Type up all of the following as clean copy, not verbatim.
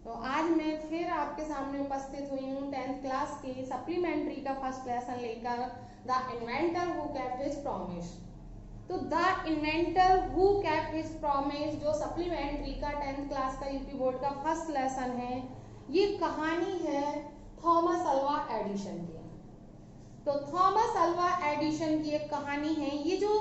तो आज मैं फिर आपके सामने उपस्थित हुई हूँ 10th क्लास की सप्लीमेंट्री का फर्स्ट लेसन लेकर, the inventor who kept his promise. तो the inventor who kept his promise जो सप्लीमेंट्री का 10th क्लास का यूपी बोर्ड का फर्स्ट लेसन है, ये कहानी है थॉमस अल्वा एडिशन की। तो थॉमस अल्वा एडिशन की एक कहानी है, ये जो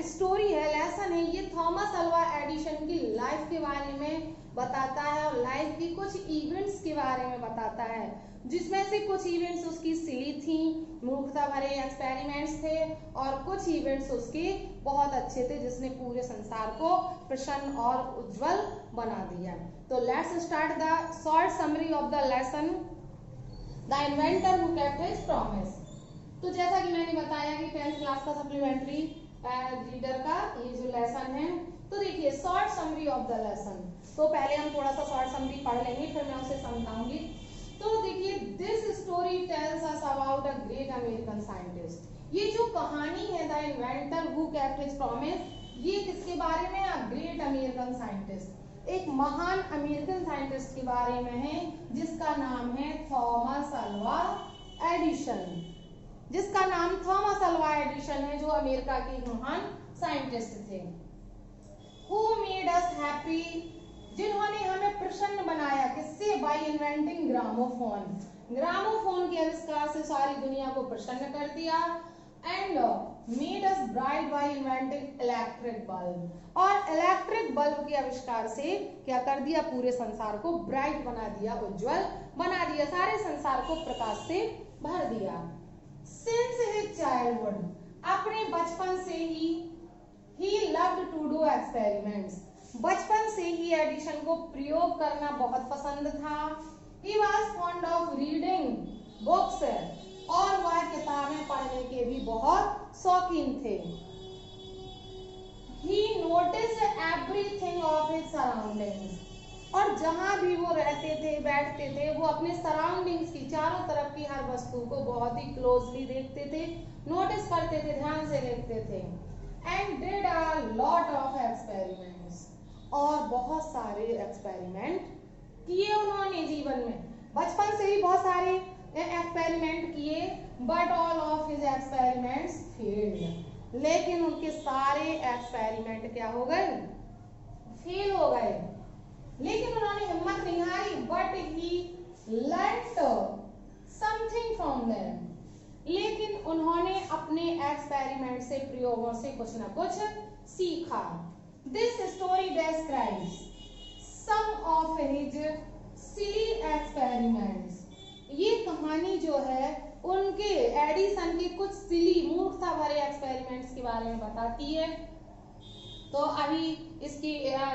स्टोरी है, लेसन है, ये थॉमस अल्वा एडिशन की लाइफ के बारे में बताता है और लाइफ की कुछ इवेंट्स के बारे में बताता है, जिसमें से कुछ इवेंट्स उसकी सिली थी, मूर्खता भरे एक्सपेरिमेंट्स थे, और कुछ इवेंट्स उसके बहुत अच्छे थे जिसने पूरे संसार को प्रसन्न और उज्जवल बना दिया। तो let's start the short summary of the lesson, the inventor who kept his promise. तो जैसा कि मैंने बताया कि 10th क्लास का सप्लीमेंट्री रीडर का ये जो लेसन है, तो देखिए short summary of the lesson. तो पहले हम थोड़ा सा शॉर्ट समरी पढ़ लेंगे, फिर मैं उसे समझाऊंगी। तो देखिए, this story tells us about a great American scientist. ये जो कहानी है the inventor who kept his promise, ये किसके बारे में है? ग्रेट अमेरिकन साइंटिस्ट, एक महान अमेरिकन साइंटिस्ट के बारे में है जिसका नाम है थॉमस अल्वा एडिशन, जिसका नाम थॉमस अल्वा एडिशन है, जो अमेरिका के महान साइंटिस्ट थे। Who made us happy, जिन्होंने हमें प्रसन्न बनाया, किससे? By inventing ग्रामोफोन, ग्रामोफोन के आविष्कार से सारी दुनिया को प्रसन्न कर दिया। And made us bright by inventing electric bulb, और इलेक्ट्रिक बल्ब के आविष्कार से क्या कर दिया? पूरे संसार को ब्राइट बना दिया, उज्जवल बना दिया, सारे संसार को प्रकाश से भर दिया। Since his childhood, अपने बचपन से ही he loved to do experiments, बचपन से ही एडिशन को प्रयोग करना बहुत पसंद था। He was fond of reading books, और वह किताबें पढ़ने के भी बहुत शौकीन थे। He noticed everything of his surroundings, और जहां भी वो रहते थे, बैठते थे, वो अपने सराउंडिंग्स की, चारों तरफ की हर वस्तु को बहुत ही क्लोजली देखते थे, नोटिस करते थे, ध्यान से देखते थे। And did a lot of experiments, और बहुत सारे एक्सपेरिमेंट किए उन्होंने जीवन में। बचपन से ही बहुत सारे एक्सपेरिमेंट किए, but all of his experiments failed, लेकिन उनके सारे एक्सपेरिमेंट क्या हो गए? फेल हो गए। लेकिन उन्होंने हिम्मत नहीं हारी, but he learned something from them, लेकिन उन्होंने अपने एक्सपेरिमेंट से, प्रयोगों से कुछ न कुछ सीखा। This story describes some of his silly experiments, ये कहानी जो है उनके एडिसन के कुछ सिली, मूर्खता भरे एक्सपेरिमेंट्स के बारे में बताती है। तो अभी इसकी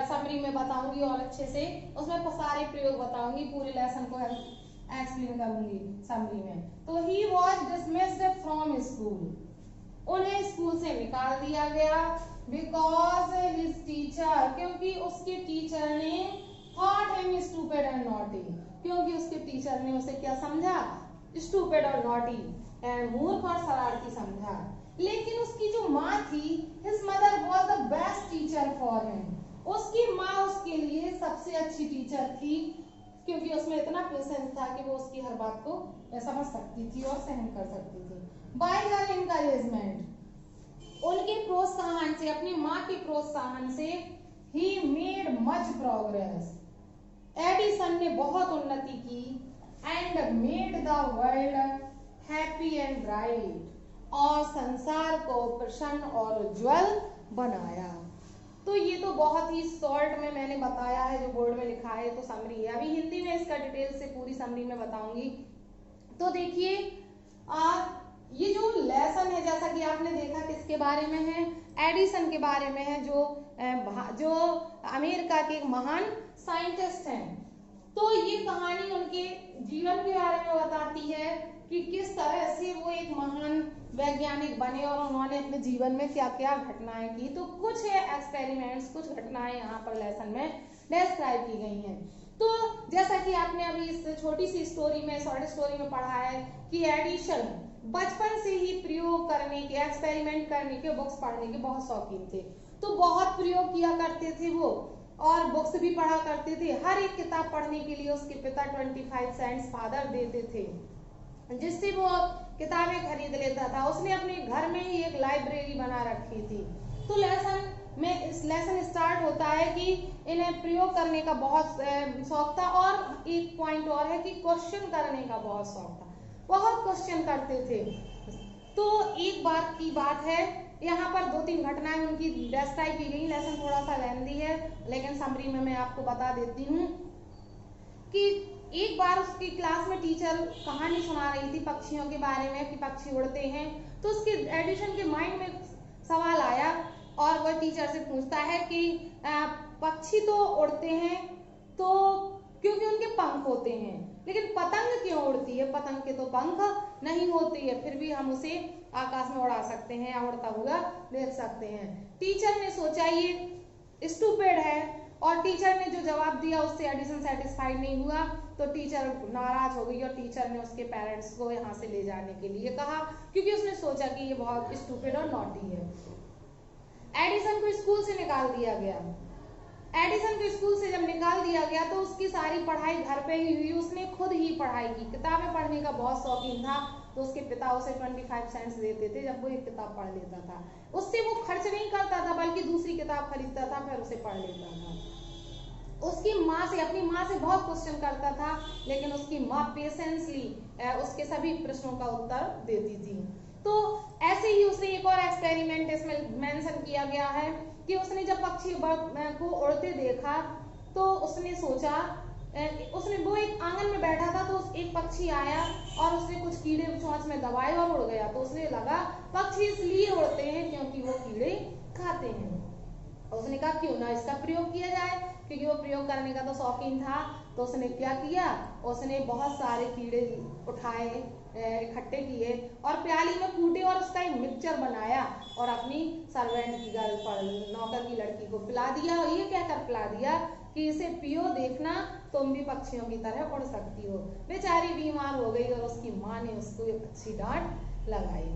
समरी में बताऊंगी और अच्छे से उसमें सारे प्रयोग बताऊंगी, पूरे लेसन को एक्सप्लेन करूंगी समरी में। तो he was dismissed from school, उन्हें स्कूल से निकाल दिया गया। बिकॉज हिज टीचर, क्योंकि उसके टीचर ने thought him stupid and naughty, क्योंकि उसके टीचर ने उसे क्या समझा? स्टूपिड और नॉटी, मूर्ख और शरारती समझा। लेकिन उसकी जो माँ थी, his mother was the best teacher for him, उसकी माँ उसके लिए सबसे अच्छी टीचर थी, क्योंकि उसमें इतना पेशेंस था कि वो उसकी हर बात को समझ सकती थी और सहन कर सकती थी। बाय हर एनकरेजमेंट, उनके प्रोत्साहन से, अपनी माँ के प्रोत्साहन से, he made much progress, Edison ने बहुत उन्नति की। And made the world happy and bright, और संसार को प्रसन्न और उज्जवल बनाया। तो ये तो बहुत ही शॉर्ट में मैंने बताया है, जो बोर्ड में लिखा है, तो समरी है। अभी हिंदी में इसका डिटेल से पूरी समरी में बताऊंगी। तो देखिए, ये जो लेसन है, जैसा कि आपने देखा, किसके बारे में है? एडिसन के बारे में है, जो अमेरिका के एक महान साइंटिस्ट हैं। तो ये कहानी उनके जीवन के बारे में बताती है कि किस तरह से वो एक महान वैज्ञानिक बने और उन्होंने अपने जीवन में क्या क्या घटनाएं की। तो कुछ एक्सपेरिमेंट्स, कुछ घटनाएं यहाँ पर लेसन में डिस्क्राइब की गई हैं। तो जैसा कि आपने अभी इस छोटी सी स्टोरी में, शॉर्ट स्टोरी में पढ़ा है कि एडिशन बचपन से ही प्रयोग करने के, एक्सपेरिमेंट करने के, बुक्स पढ़ने के बहुत शौकीन थे। तो बहुत प्रयोग किया करते थे वो, और बुक्स भी पढ़ा करते थे। हर एक किताब पढ़ने के लिए उसके पिता 25 सेंट्स फादर देते थे, जिससे वो किताबें खरीद लेता था। उसने अपने घर में ही एक लाइब्रेरी बना रखी थी। तो लेसन स्टार्ट होता है कि इन्हें प्रयोग करने का बहुत शौक था, और एक पॉइंट और है कि क्वेश्चन करने का बहुत शौक था, बहुत क्वेश्चन करते थे। तो एक बार की बात है, यहाँ पर 2-3 घटनाएं उनकी डिस्क्राइब की गई। लेसन थोड़ा सा लेंदी है, लेकिन समरी में मैं आपको बता देती हूँ कि एक बार उसकी क्लास में टीचर कहानी सुना रही थी पक्षियों के बारे में कि पक्षी उड़ते हैं। तो उसके एडिशन के माइंड में सवाल आया और वह टीचर से पूछता है कि पक्षी तो उड़ते हैं तो क्योंकि उनके पंख होते हैं, लेकिन पतंग क्यों उड़ती है? पतंग के तो पंख नहीं होते हैं, फिर भी हम उसे आकाश में उड़ा सकते हैं या उड़ता हुआ देख सकते हैं। टीचर ने सोचा ये स्टूपिड है, और टीचर ने जो जवाब दिया उससे एडिसन सेटिस्फाइड नहीं हुआ। तो टीचर नाराज हो गई और टीचर ने उसके पेरेंट्स को यहाँ से ले जाने के लिए कहा, क्योंकि उसने सोचा कि ये बहुत स्टूपिड और नॉटी है। एडिसन को स्कूल से निकाल दिया गया। एडिसन को स्कूल से जब निकाल दिया गया तो उसकी सारी पढ़ाई घर पे ही हुई। उसने खुद ही पढ़ाई की, किताबें पढ़ने का बहुत शौकीन था। तो उसके पिता उसे 25 सेंट्स देते थे जब वो एक किताब पढ़ लेता था। उससे वो खर्च नहीं करता था, बल्कि दूसरी किताब खरीदता था, फिर उसे पढ़ लेता था। उसकी माँ से, अपनी माँ से बहुत क्वेश्चन करता था, लेकिन उसकी माँ पेशेंसली उसके सभी प्रश्नों का उत्तर देती थी। तो ऐसे ही उसने एक और एक्सपेरिमेंट इसमें मेंशन किया गया है कि उसने जब पक्षी को उड़ते देखा तो उसने सोचा, उसने वो एक आंगन में बैठा था तो एक पक्षी आया और उसने कुछ कीड़े चोंच में दबाए और उड़ गया। तो उसने लगा पक्षी इसलिए उड़ते हैं क्योंकि वो कीड़े खाते हैं। उसने कहा क्यों ना इसका प्रयोग किया जाए, क्योंकि वो प्रयोग करने का तो शौकीन था। तो उसने क्या किया, उसने बहुत सारे कीड़े उठाए, इकट्ठे किए और प्याली में कूटे और उसका एक मिक्सचर बनाया और अपनी सर्वेंट की गर्ल पर, नौकर की लड़की को पिला दिया। और ये कहकर पिला दिया कि इसे पियो, देखना तुम भी पक्षियों की तरह उड़ सकती हो। बेचारी बीमार हो गई और उसकी माँ ने उसको एक अच्छी डांट लगाई।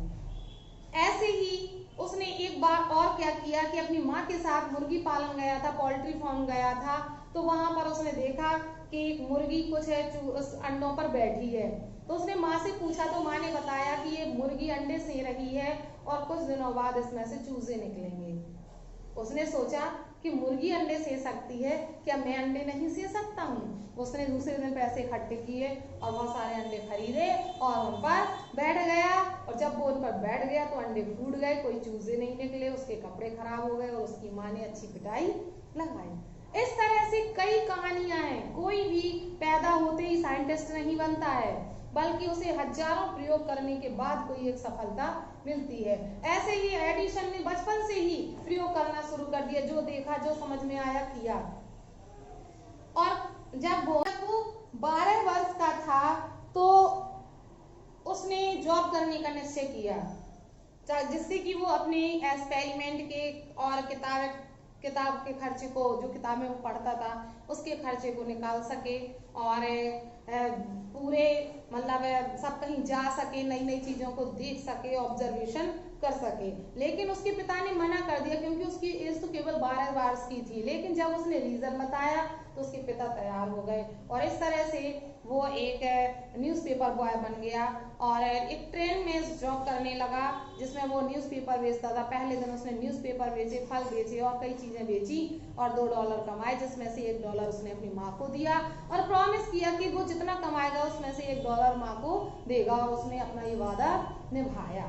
ऐसे ही उसने एक बार और क्या किया कि अपनी माँ के साथ मुर्गी पालन गया था, पोल्ट्री फार्म गया था। तो वहां पर उसने देखा कि एक मुर्गी कुछ है उस अंडों पर बैठी है। तो उसने माँ से पूछा तो माँ ने बताया कि ये मुर्गी अंडे से रही है और कुछ दिनों बाद इसमें से चूजे निकलेंगे। उसने सोचा कि मुर्गी अंडे से सकती है, क्या मैं अंडे नहीं से सकता हूँ? उसने दूसरे दिन पैसे इकट्ठे किए और बहुत सारे अंडे खरीदे और उन पर बैठ गया। और जब वो उन पर बैठ गया तो अंडे फूट गए, कोई चूजे नहीं निकले, उसके कपड़े खराब हो गए और उसकी माँ ने अच्छी पिटाई लगाई। इस तरह से कई कहानियां हैं। कोई भी पैदा होते ही साइंटिस्ट नहीं बनता है, बल्कि उसे हजारों प्रयोग करने के बाद कोई एक सफलता मिलती है। ऐसे ही एडिसन ने बचपन से ही प्रयोग करना शुरू कर दिया, जो देखा, जो समझ में आया किया। और जब वो 12 वर्ष का था तो उसने जॉब करने का निश्चय किया, जिससे कि वो अपने एक्सपेरिमेंट के और किताब के खर्चे को, जो किताबें वो पढ़ता था उसके खर्चे को निकाल सके और पूरे मतलब सब कहीं जा सके, नई नई चीजों को देख सके, ऑब्जर्वेशन कर सके। लेकिन उसके पिता ने मना कर दिया क्योंकि उसकी एज तो केवल 12 वर्ष की थी। लेकिन जब उसने रीजन बताया तो उसके पिता तैयार हो गए और इस तरह से वो एक न्यूज़पेपर बॉय बन गया और एक ट्रेन में जॉब करने लगा जिसमें वो न्यूज़पेपर बेचता था। पहले दिन उसने न्यूज़पेपर बेचे, फल बेचे और कई चीजें बेची और $2 कमाए, जिसमें से $1 उसने अपनी माँ को दिया और प्रॉमिस किया कि वो जितना कमाएगा उसमें से $1 माँ को देगा और उसने अपना ये वादा निभाया।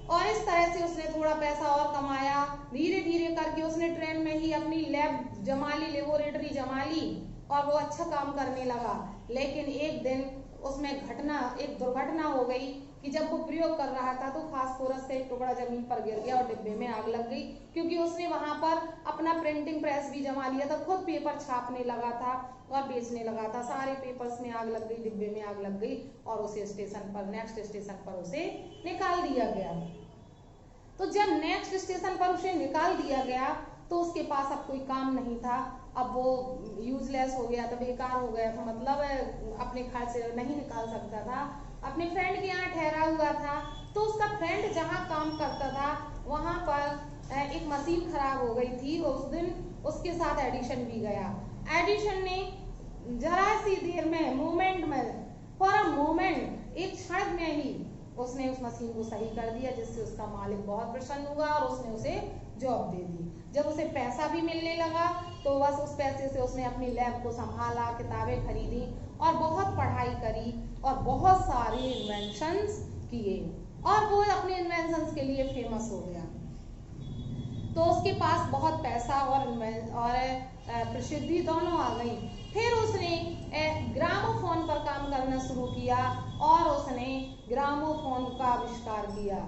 और इस तरह से उसने थोड़ा पैसा और कमाया। धीरे धीरे करके उसने ट्रेन में ही अपनी लैब जमा ली, लेबोरेटरी जमा ली और वो अच्छा काम करने लगा। लेकिन एक दिन उसमें एक दुर्घटना हो गई कि जब वो प्रयोग कर रहा था तो फास्फोरस का एक टुकड़ा जमीन पर गिर गया और डिब्बे में आग लग गई, क्योंकि उसने वहां पर अपना प्रिंटिंग प्रेस भी जमा लिया था, खुद पेपर छापने लगा था और बेचने लगा था। सारे पेपर्स में आग लग गई, डिब्बे में आग लग गई और उसे नेक्स्ट स्टेशन पर उसे निकाल दिया गया। तो जब नेक्स्ट स्टेशन पर उसे निकाल दिया गया तो उसके पास अब कोई काम नहीं था, अब वो यूजलेस हो गया था, बेकार हो गया था, मतलब अपने खर्च से नहीं निकाल सकता था। अपने फ्रेंड के यहाँ ठहरा हुआ था तो उसका फ्रेंड जहाँ काम करता था वहां पर एक मशीन खराब हो गई थी, उस दिन उसके साथ एडिशन भी गया। एडिशन ने जरा सी देर में, मोमेंट में, फॉर अ मोमेंट, एक क्षण में ही उसने उस मशीन को सही कर दिया, जिससे उसका मालिक बहुत प्रसन्न हुआ और उसने उसे जॉब दे दी। जब उसे पैसा भी मिलने लगा तो बस उस पैसे से उसने अपनी लैब को संभाला, किताबें खरीदी और बहुत पढ़ाई करी और बहुत सारे इन्वेंशंस किए और वो अपने इन्वेंशंस के लिए फेमस हो गया। तो उसके पास बहुत पैसा और प्रसिद्धि दोनों आ गई। फिर उसने ग्रामोफोन पर काम करना शुरू किया और उसने ग्रामोफोन का आविष्कार किया,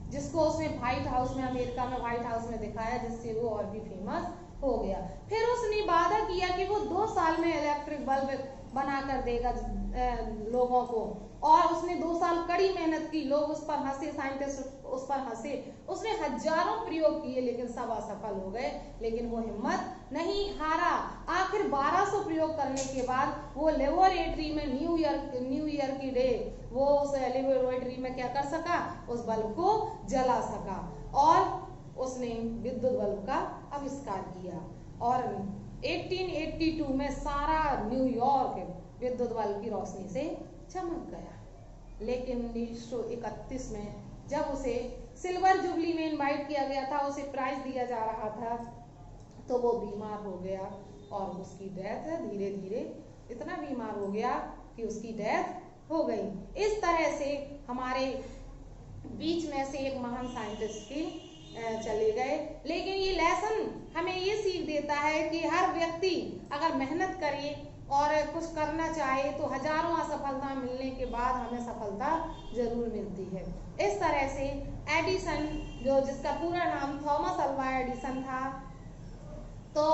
जिसको उसने व्हाइट हाउस में, अमेरिका में व्हाइट हाउस में दिखाया, जिससे वो और भी फेमस हो गया। फिर उसने वादा किया कि वो 2 साल में इलेक्ट्रिक बल्ब बना कर देगा लोगों को, और उसने 2 साल कड़ी मेहनत की। लोग उस पर हंसे, साइंटिस्ट उस पर हंसे। उसने हजारों प्रयोग किए लेकिन सब असफल हो गए, लेकिन वो हिम्मत नहीं हारा। आखिर 1200 प्रयोग करने के बाद वो लेबोरेटरी में न्यू ईयर की डे वो उस लेबोरेटरी में क्या कर सका, उस बल्ब को जला सका और उसने विद्युत बल्ब का आविष्कार किया और 1882 में सारा न्यूयॉर्क विद्युत बल्ब की रोशनी से चमक गया। लेकिन 1931 में जब उसे सिल्वर जुबली में इनवाइट किया गया था, उसे प्राइज दिया जा रहा था, तो वो बीमार हो गया और उसकी डेथ धीरे धीरे इतना बीमार हो गया कि उसकी डेथ हो गई। इस तरह से हमारे बीच में से एक महान साइंटिस्ट की चले गए। लेकिन ये लेसन हमें ये सीख देता है कि हर व्यक्ति अगर मेहनत करे और कुछ करना चाहे तो हजारों असफलता मिलने के बाद हमें सफलता जरूर मिलती है। इस तरह से एडिसन, जो जिसका पूरा नाम थॉमस अल्वा एडिसन था, तो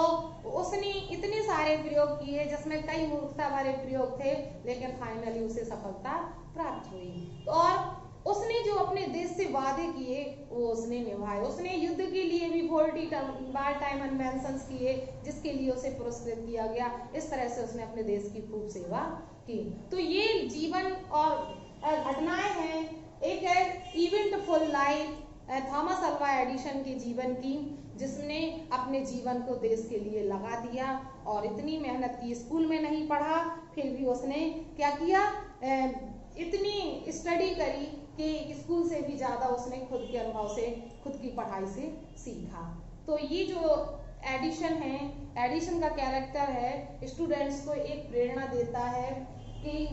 उसने इतने सारे प्रयोग किए जिसमें कई मूर्खता भरे प्रयोग थे, लेकिन फाइनली उसे सफलता प्राप्त हुई। और उसने जो अपने देश से वादे किए वो उसने निभाए। उसने युद्ध के लिए भी 40 वार टाइम इन्वेंशंस किए, जिसके लिए उसे पुरस्कृत किया गया। इस तरह से उसने अपने देश की खूब सेवा की। तो ये जीवन और घटनाएं हैं एक eventful life Thomas Alva Edison के जीवन की, जिसने अपने जीवन को देश के लिए लगा दिया और इतनी मेहनत की। स्कूल में नहीं पढ़ा, फिर भी उसने क्या किया, इतनी स्टडी करी कि स्कूल से भी ज्यादा उसने खुद के अनुभव से, खुद की पढ़ाई से सीखा। तो ये जो एडिशन है, एडिशन का कैरेक्टर है, स्टूडेंट्स को एक प्रेरणा देता है कि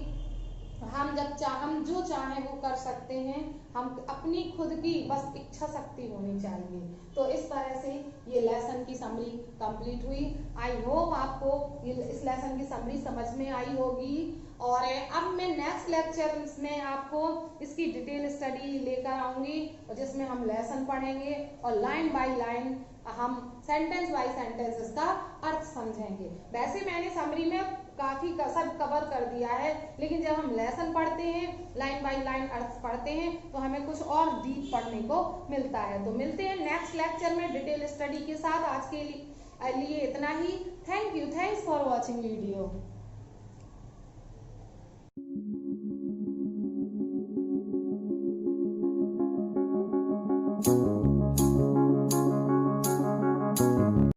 हम हम जो चाहें वो कर सकते हैं, हम अपनी खुद की बस इच्छा शक्ति होनी चाहिए। तो इस तरह से ये लेसन की समरी कंप्लीट हुई। आई होप आपको इस लेसन की समरी समझ में आई होगी। और अब मैं नेक्स्ट लेक्चर में आपको इसकी डिटेल स्टडी लेकर आऊंगी, जिसमें हम लेसन पढ़ेंगे और लाइन बाय लाइन हम सेंटेंस बाय सेंटेंस इसका अर्थ समझेंगे। वैसे मैंने समरी में काफी सब कवर कर दिया है, लेकिन जब हम लेसन पढ़ते हैं, लाइन बाय लाइन अर्थ पढ़ते हैं, तो हमें कुछ और डीप पढ़ने को मिलता है। तो मिलते हैं नेक्स्ट लेक्चर में डिटेल स्टडी के साथ। आज के लिए इतना ही। Thank you, thanks for watching video.